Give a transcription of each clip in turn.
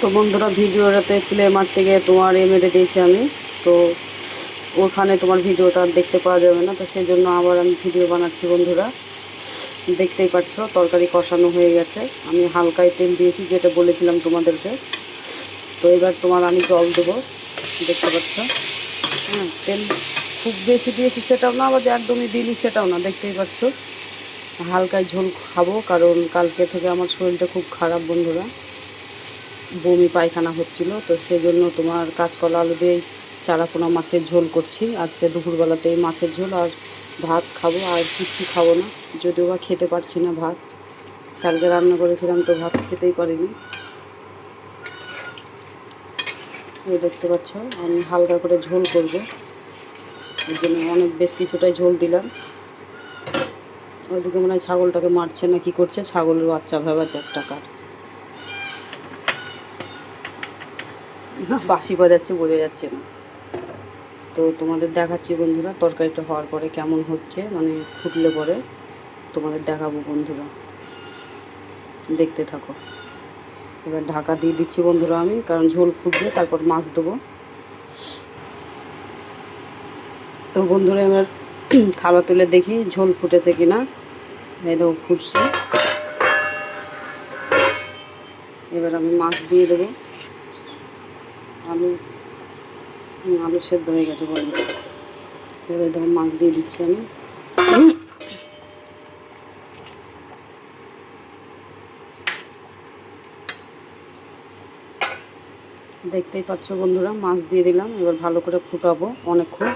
তো বন্ধুরা, ভিডিওটাতে প্লে মারতে গিয়ে তোমার মেরে দিয়েছি আমি। তো ওখানে তোমার ভিডিওটা আর দেখতে পাওয়া যাবে না, তো সেই জন্য আবার আমি ভিডিও বানাচ্ছি বন্ধুরা। দেখতেই পাচ্ছ তরকারি কষানো হয়ে গেছে, আমি হালকাই তেল দিয়েছি যেটা বলেছিলাম তোমাদেরকে। তো এবার তোমার আমি জল দেবো, দেখতে পাচ্ছ। হ্যাঁ, তেল খুব বেশি দিয়েছি সেটাও না, আবার যে একদমই দিইনি সেটাও না, দেখতেই পাচ্ছ। হালকায় ঝোল খাবো, কারণ কালকে থেকে আমার শরীরটা খুব খারাপ বন্ধুরা, বমি পায়খানা হচ্ছিল। তো সেই জন্য তোমার কাঁচকলা আলু দিয়ে চারাপোনা মাছের ঝোল করছি আজকে দুপুরবেলাতে। মাছের ঝোল আর ভাত খাবো, আর কিচ্ছু খাবো না, যদিও বা খেতে পারছি না ভাত। কালকে রান্না করেছিলাম তো ভাত খেতেই পারিনি। এই দেখতে পাচ্ছ আমি হালকা করে ঝোল করব, ওই জন্য অনেক বেশ কিছুটাই ঝোল দিলাম। ওইদিকে মনে হয় ছাগলটাকে মারছে না কি করছে, ছাগলের বাচ্চা ভেবাচ্ছে একটা কাঠ বাঁশি বাজাচ্ছে, বোঝা যাচ্ছে না। তো তোমাদের দেখাচ্ছি বন্ধুরা তরকারিটা হওয়ার পরে কেমন হচ্ছে, মানে ফুটলে পরে তোমাদের দেখাবো বন্ধুরা, দেখতে থাকো। এবার ঢাকা দিয়ে দিচ্ছি বন্ধুরা আমি, কারণ ঝোল ফুটবে তারপর মাছ দেবো। তো বন্ধুরা এবার থালা তুলে দেখি ঝোল ফুটেছে কিনা। এই দেখো ফুটছে। এবার আমি মাছ দিয়ে দেবো। আলু আলু সেদ্ধ হয়ে গেছে বন্ধুরা। এবার দেখো মাছ দিয়ে দিচ্ছি আমি। দেখতেই পাচ্ছ বন্ধুরা, মাছ দিয়ে দিলাম। এবার ভালো করে ফুটাবো অনেকক্ষণ,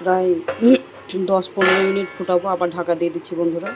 প্রায় 10-15 মিনিট ফুটাবো, আবার ঢাকা দিয়ে দিচ্ছি বন্ধুরা।